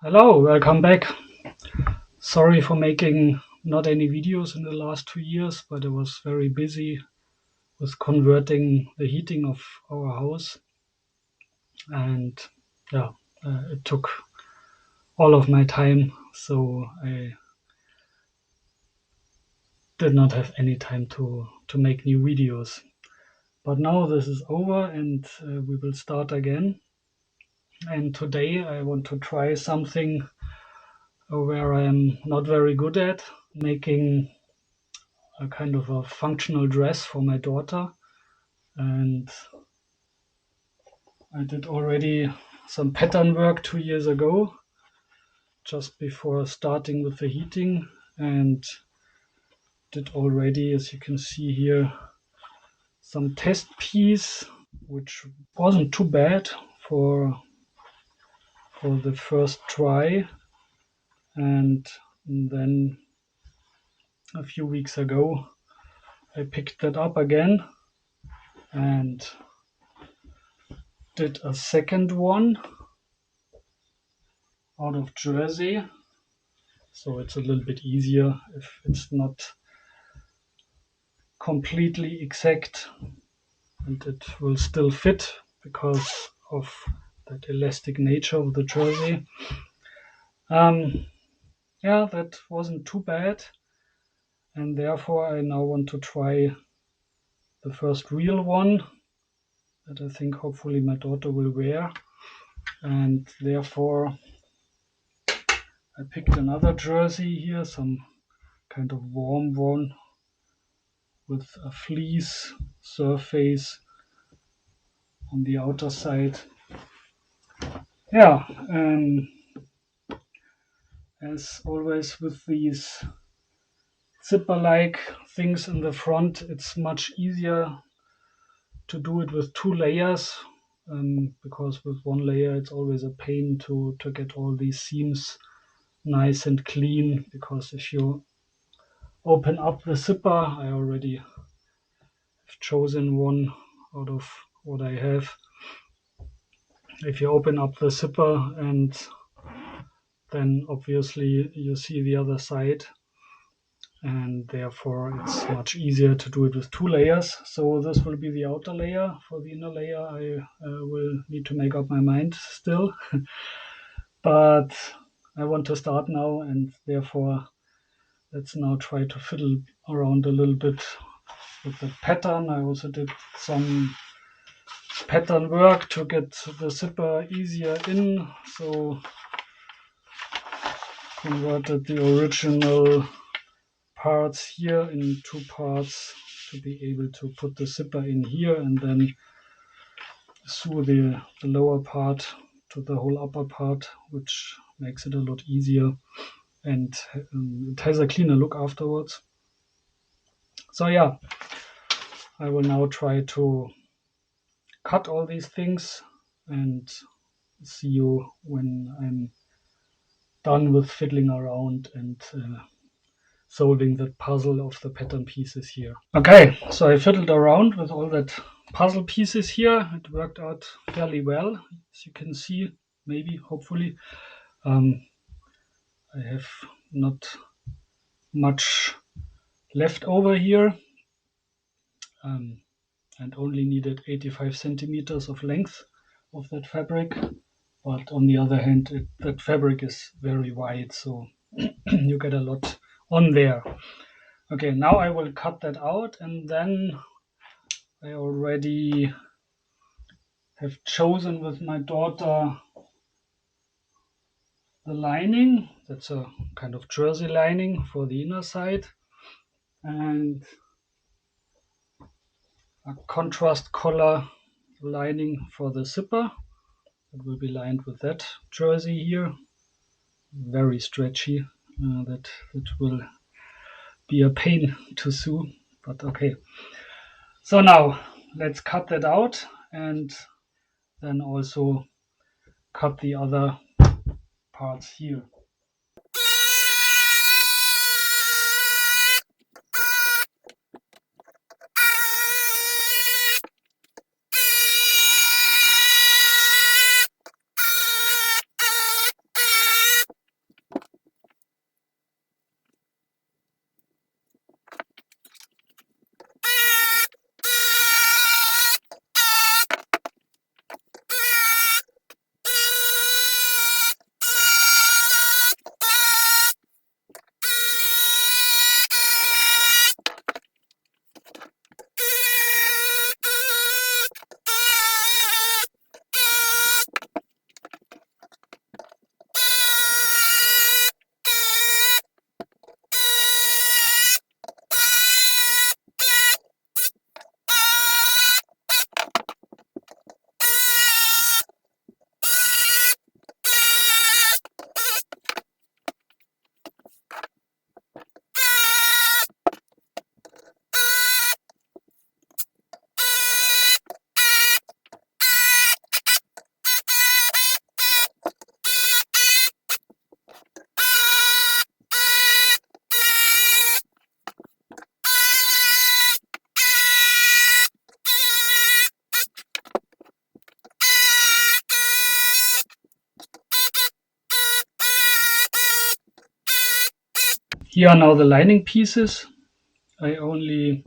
Hello, welcome back. Sorry for making not any videos in the last 2 years, but I was very busy with converting the heating of our house, and yeah, it took all of my time, so I did not have any time to make new videos. But now this is over, and we will start again. And today I want to try something where I'm not very good at, making a kind of a functional dress for my daughter. And I did already some pattern work 2 years ago, just before starting with the heating, and did already, as you can see here, some test piece, which wasn't too bad for the first try. And then a few weeks ago, I picked that up again and did a second one out of jersey. So it's a little bit easier if it's not completely exact, and it will still fit because of that elastic nature of the jersey. Yeah, that wasn't too bad, and therefore I now want to try the first real one that I think hopefully my daughter will wear, and therefore I picked another jersey here, some kind of warm one with a fleece surface on the outer side. Yeah, as always with these zipper-like things in the front, it's much easier to do it with 2 layers, because with 1 layer it's always a pain to get all these seams nice and clean, because if you open up the zipper, I already have chosen one out of what I have. If you open up the zipper, and then obviously you see the other side, and therefore it's much easier to do it with 2 layers. So this will be the outer layer. For the inner layer I will need to make up my mind still. But I want to start now, and therefore let's now try to fiddle around a little bit with the pattern. I also did some pattern work to get the zipper easier in, so converted the original parts here in 2 parts to be able to put the zipper in here, and then sew the lower part to the whole upper part, which makes it a lot easier, and it has a cleaner look afterwards. So yeah, I will now try to cut all these things and see you when I'm done with fiddling around and solving the puzzle of the pattern pieces here. Okay, so I fiddled around with all that puzzle pieces here. It worked out fairly well, as you can see, maybe, hopefully. I have not much left over here, and only needed 85 centimeters of length of that fabric. But on the other hand, that fabric is very wide, so you get a lot on there. Okay, now I will cut that out, and then I already have chosen with my daughter the lining. That's a kind of jersey lining for the inner side, and a contrast color lining for the zipper. It will be lined with that jersey here. Very stretchy. That will be a pain to sew, but okay. So now let's cut that out, and then also cut the other parts here. Here are now the lining pieces. I only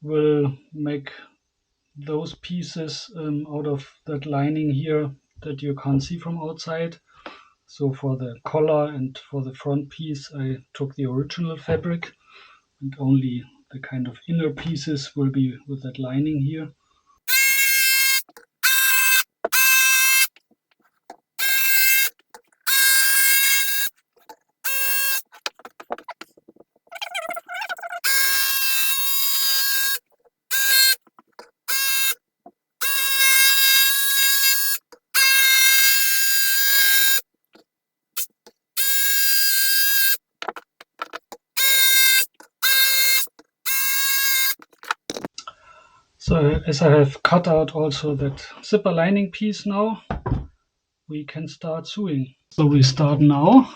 will make those pieces out of that lining here that you can't see from outside. So for the collar and for the front piece, I took the original fabric, and only the kind of inner pieces will be with that lining here. So as I have cut out also that zipper lining piece now, we can start sewing. So we start now,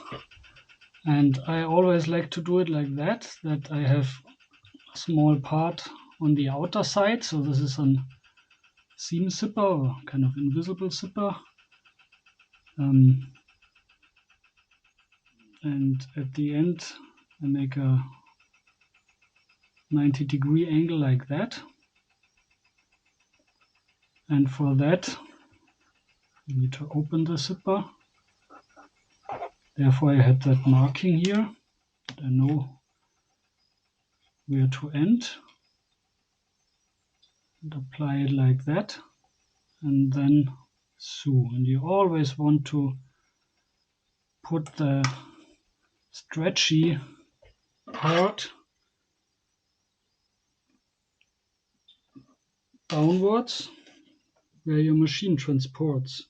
and I always like to do it like that I have a small part on the outer side. So this is a seam zipper, or kind of invisible zipper. And at the end I make a 90-degree angle like that. And for that, you need to open the zipper. Therefore, I had that marking here. I know where to end. And apply it like that. And then sew. And you always want to put the stretchy part downwards where your machine transports,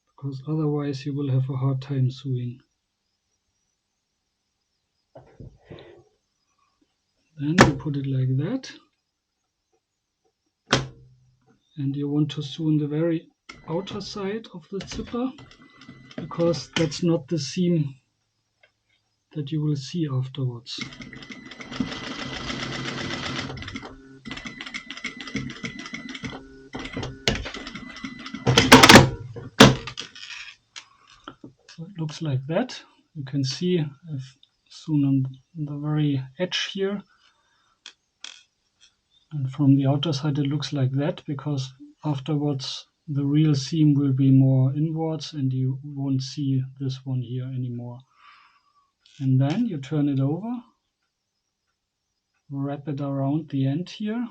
because otherwise you will have a hard time sewing. Then you put it like that, and you want to sew on the very outer side of the zipper, because that's not the seam that you will see afterwards. So it looks like that. You can see I've sewn on the very edge here, and from the outer side it looks like that, because afterwards the real seam will be more inwards and you won't see this one here anymore. And then you turn it over, wrap it around the end here.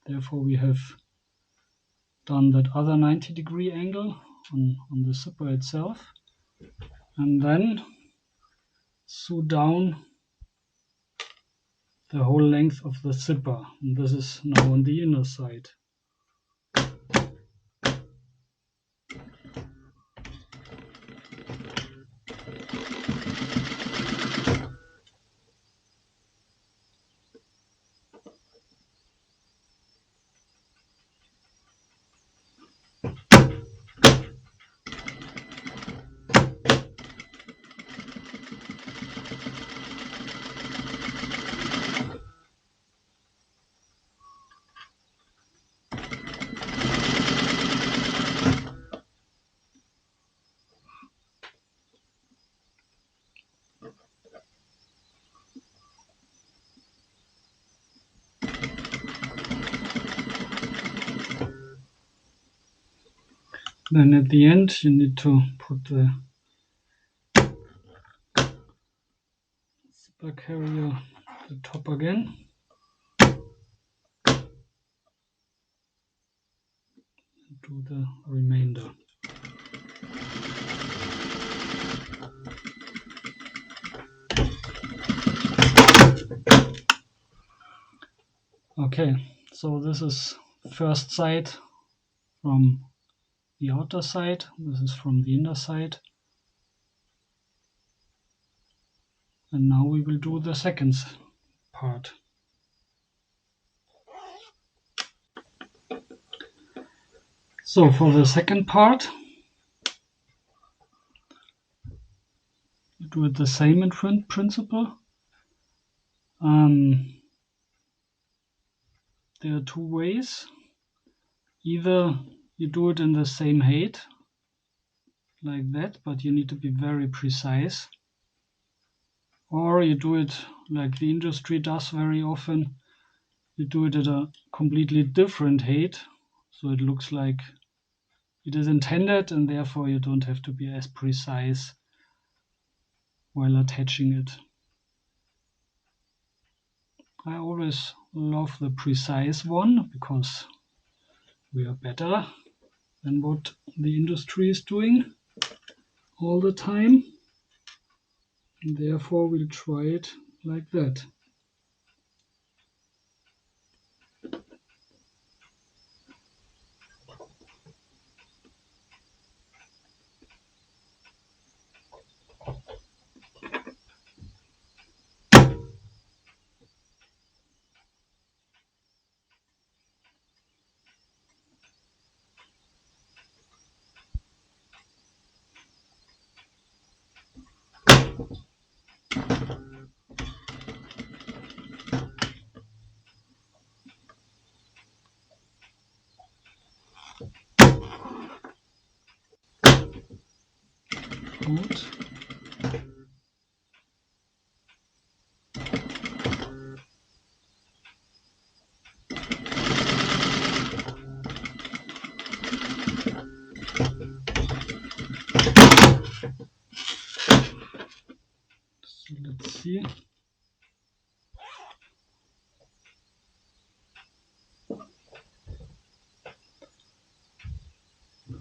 Therefore we have done that other 90-degree angle on the zipper itself, and then sew down the whole length of the zipper. And this is now on the inner side. Then at the end you need to put the zipper carrier at the top again. And do the remainder. Okay, so this is first side from the outer side, this is from the inner side. And now we will do the second part. So for the second part, you do it the same in principle. There are two ways. Either you do it in the same height, like that, but you need to be very precise. Or you do it like the industry does very often. You do it at a completely different height, so it looks like it is intended, and therefore you don't have to be as precise while attaching it. I always love the precise one because we are better than what the industry is doing all the time. And therefore we'll try it like that. Good. So let's see.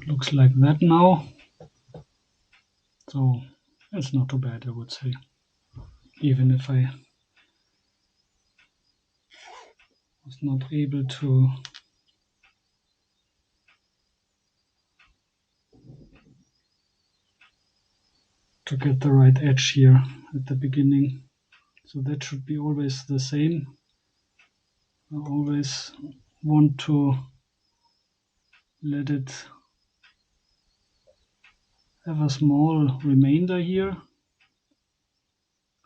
Looks like that now. So it's not too bad, I would say. Even if I was not able to get the right edge here at the beginning. So that should be always the same. I always want to let it have a small remainder here,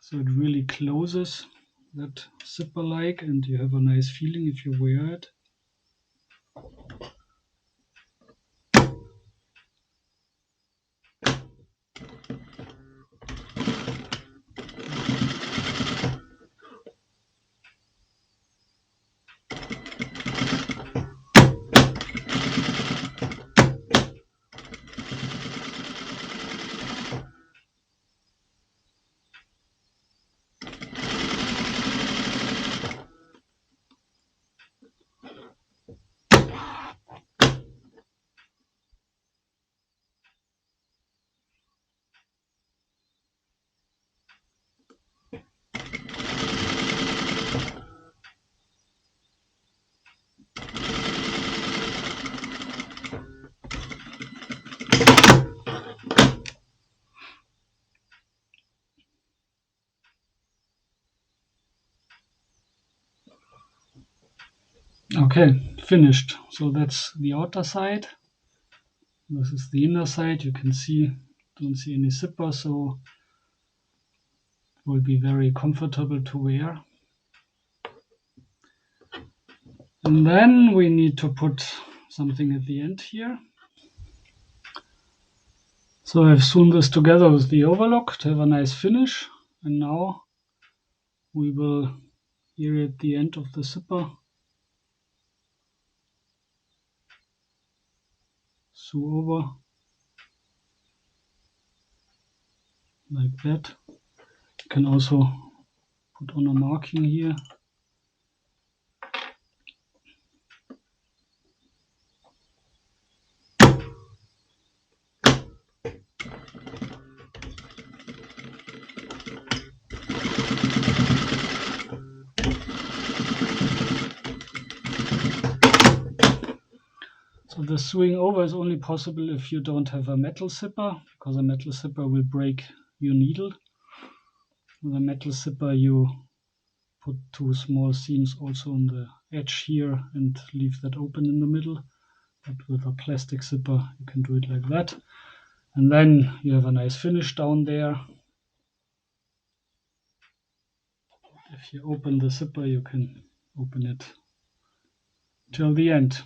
so it really closes that zipper like, and you have a nice feeling if you wear it. Okay, finished. So that's the outer side. This is the inner side. You can see, don't see any zipper, so it will be very comfortable to wear. And then we need to put something at the end here. So I've sewn this together with the overlock to have a nice finish. And now we will, here at the end of the zipper, sew over like that. You can also put on a marking here. So the sewing over is only possible if you don't have a metal zipper, because a metal zipper will break your needle. With a metal zipper you put two small seams also on the edge here and leave that open in the middle. But with a plastic zipper you can do it like that. And then you have a nice finish down there. If you open the zipper, you can open it till the end.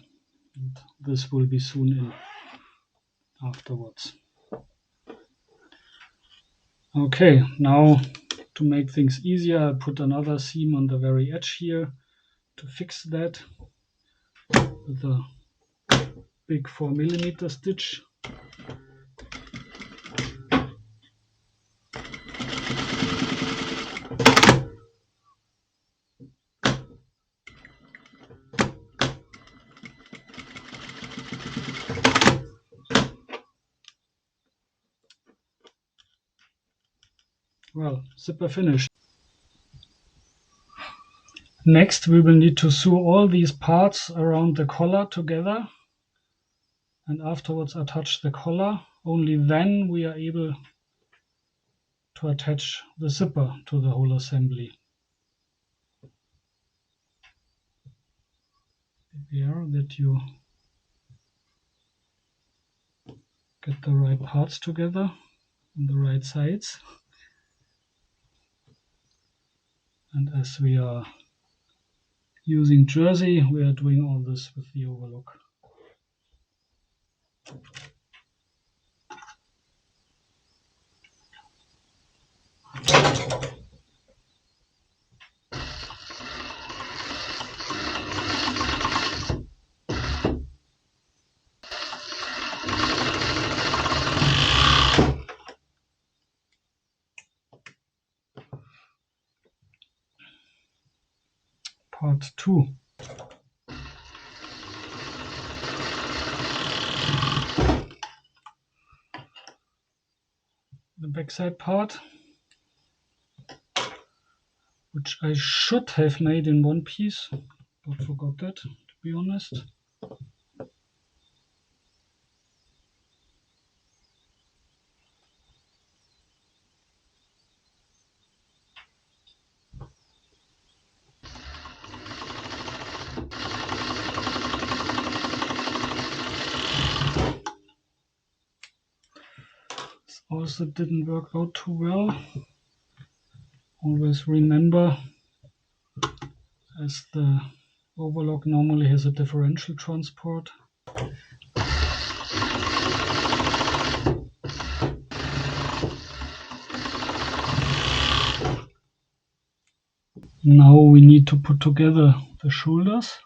And this will be sewn in afterwards. Okay, now To make things easier, I put another seam on the very edge here to fix that with a big 4mm stitch. Well, zipper finished. Next, we will need to sew all these parts around the collar together, and afterwards attach the collar. Only then we are able to attach the zipper to the whole assembly. Beware that you get the right parts together on the right sides. And as we are using jersey, we are doing all this with the overlock. Part 2. The backside part, which I should have made in one piece, but forgot that, to be honest. This also didn't work out too well. Always remember, as the overlock normally has a differential transport. Now we need to put together the shoulders.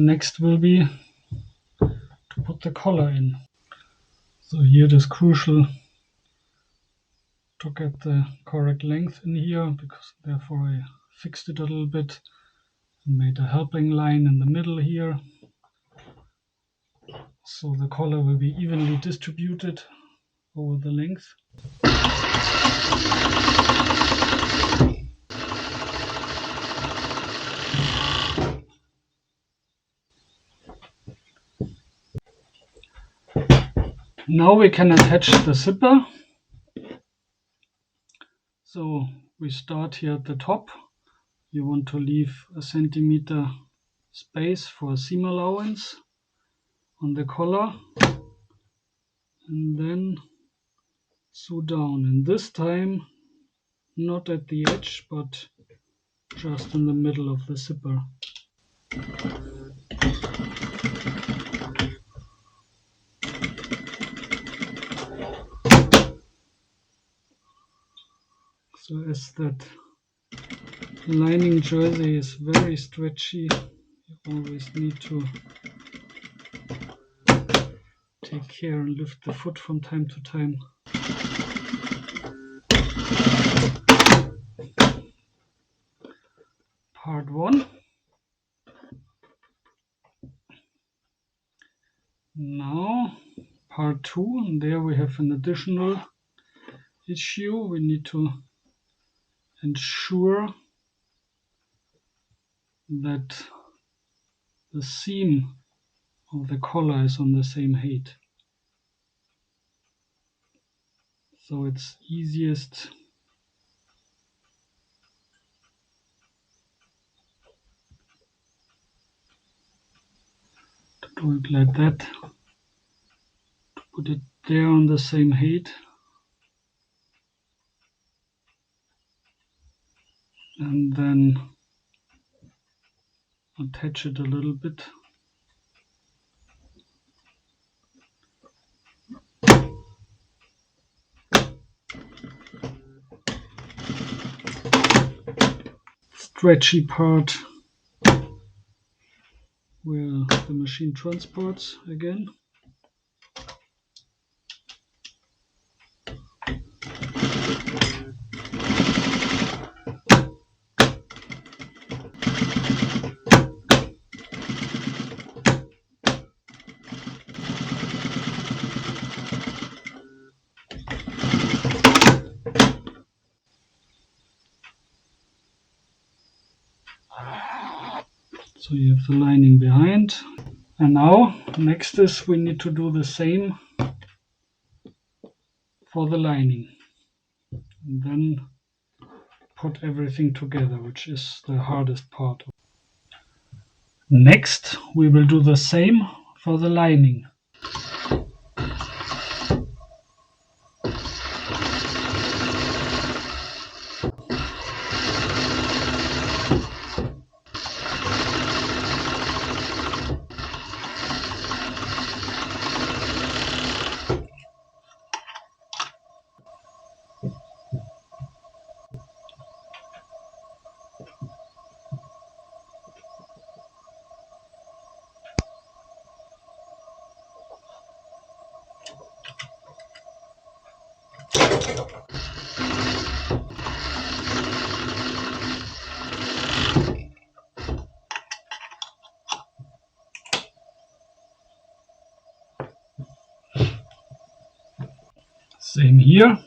Next will be to put the collar in. So here it is crucial to get the correct length in here, because therefore I fixed it a little bit and made a helping line in the middle here. So the collar will be evenly distributed over the length. Now we can attach the zipper. So we start here at the top. You want to leave a centimeter space for seam allowance on the collar, and then sew down, and this time not at the edge but just in the middle of the zipper. So as that lining jersey is very stretchy, you always need to take care and lift the foot from time to time. Part 1. Now part 2, and there we have an additional issue. We need to ensure that the seam of the collar is on the same height. So it's easiest to do it like that, to put it there on the same height, and then attach it a little bit. Stretchy part where the machine transports again. So you have the lining behind. And now next is we need to do the same for the lining. And then put everything together, which is the hardest part. Next, we will do the same for the lining. Same here.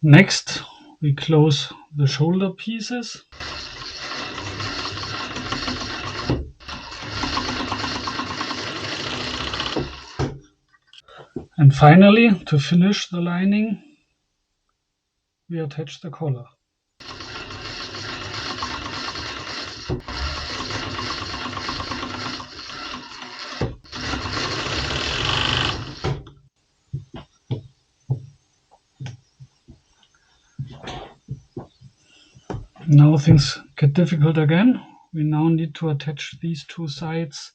Next, we close the shoulder pieces. And finally, to finish the lining, we attach the collar. Now things get difficult again. We now need to attach these two sides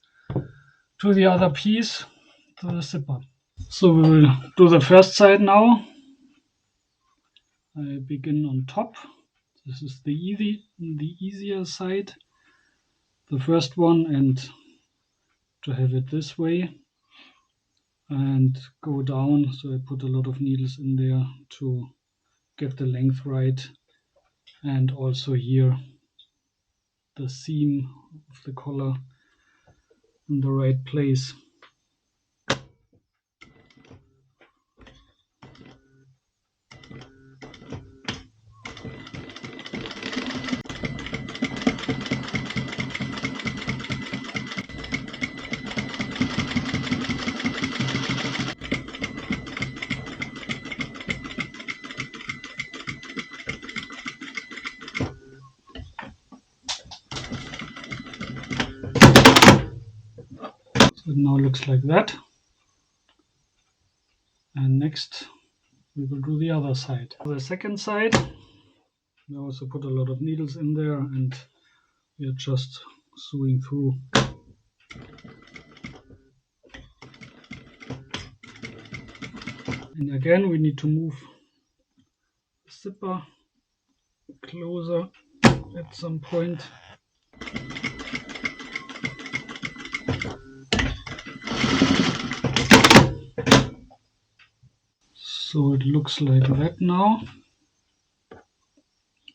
to the other piece, to the zipper. So we will do the first side now. I begin on top. This is the easier side, the first one, and to have it this way and go down. So I put a lot of needles in there to get the length right, and also here the seam of the collar in the right place. So it now looks like that. And next we will do the other side. For the second side, we also put a lot of needles in there and we are just sewing through. And again we need to move the zipper closer at some point. So it looks like that now.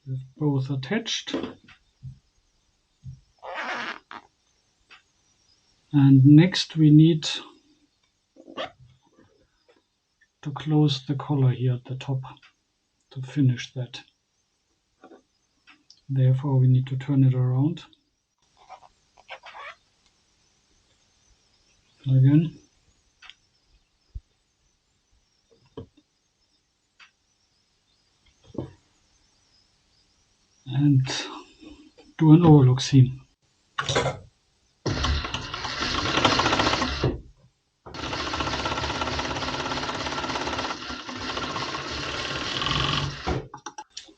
With both attached. And next we need to close the collar here at the top to finish that. Therefore we need to turn it around. Again. do an overlook seam.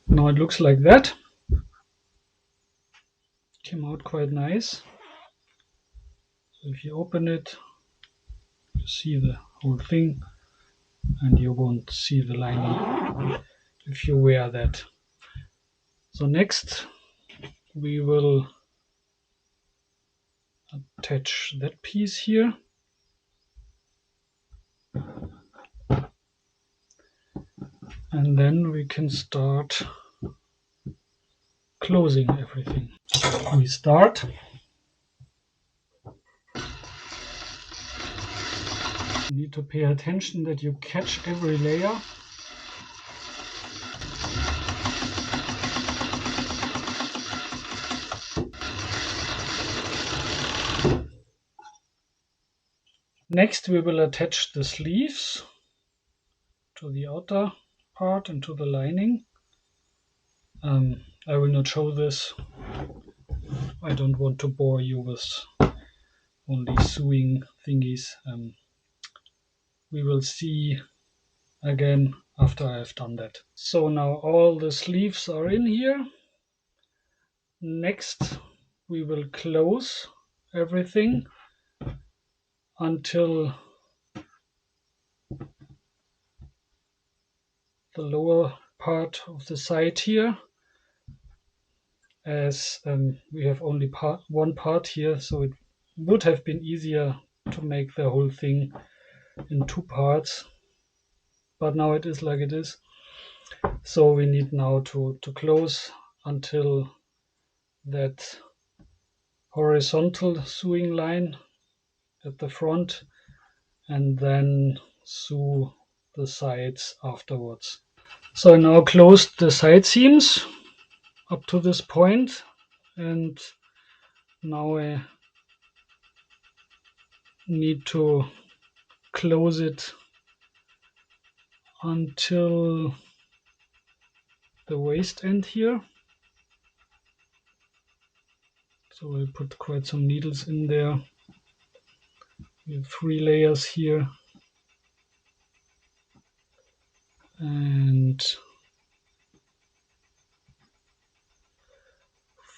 Now it looks like that. Came out quite nice. So if you open it, you see the whole thing, and you won't see the lining if you wear that. So next we will attach that piece here. And then we can start closing everything. We start. You need to pay attention that you catch every layer. Next we will attach the sleeves to the outer part and to the lining. I will not show this. I don't want to bore you with only sewing thingies. We will see again after I have done that. So now all the sleeves are in here. Next we will close everything until the lower part of the side here, as we have only one part here, so it would have been easier to make the whole thing in two parts, but now it is like it is. So we need now to close until that horizontal sewing line at the front, and then sew the sides afterwards. So I now closed the side seams up to this point, and now I need to close it until the waist end here. So I put quite some needles in there. We have 3 layers here and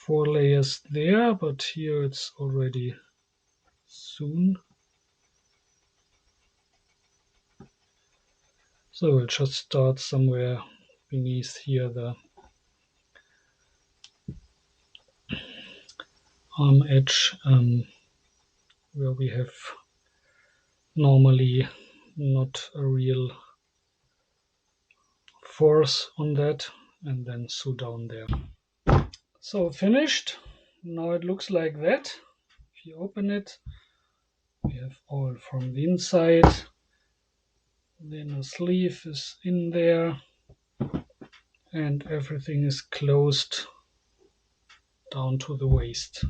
4 layers there, but here it's already sewn. So we'll just start somewhere beneath here, the arm edge, where we have normally not a real force on that, and then sew down there. So finished. Now it looks like that. If you open it, we have all from the inside. Then the sleeve is in there, and everything is closed down to the waist.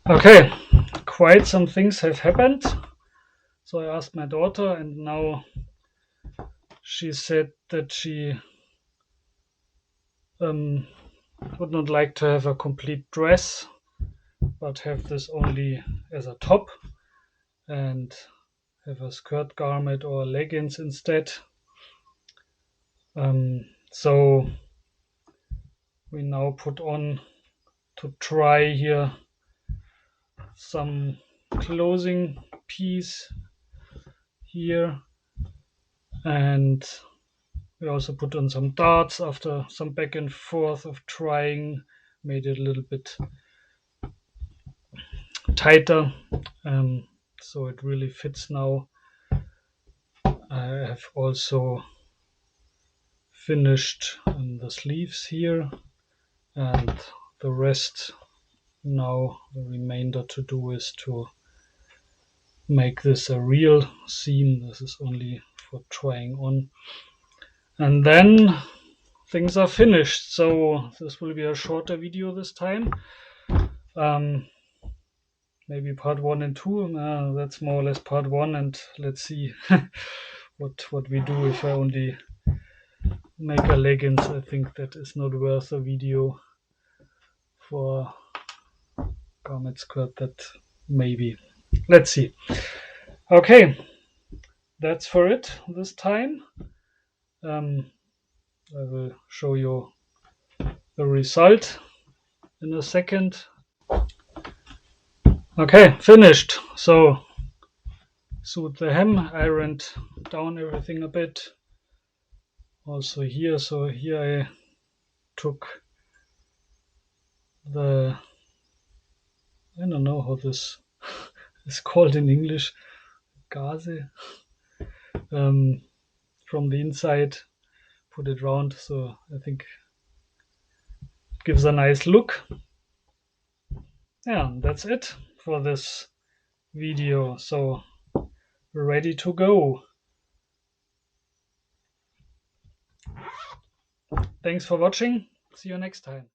Okay, quite some things have happened. So I asked my daughter, and now she said that she would not like to have a complete dress, but have this only as a top and have a skirt garment or leggings instead. So we now put on to try here some closing piece here, and we also put on some darts after some back and forth of trying, made it a little bit tighter, so it really fits now. I have also finished the sleeves here, and the rest now, the remainder to do is to make this a real seam. This is only for trying on, and then things are finished. So this will be a shorter video this time, maybe part 1 and 2. That's more or less part 1, and let's see what we do if I only make a leggings. I think that is not worth a video. For garment skirt, that maybe. Let's see. Okay, that's for it this time. I will show you the result in a second. Okay, finished. So sewed the hem, ironed down everything a bit. Also here, so here I took the, I don't know how this is called in English, gaze, from the inside, put it round, so I think it gives a nice look. Yeah, that's it for this video. So we're ready to go. Thanks for watching. See you next time.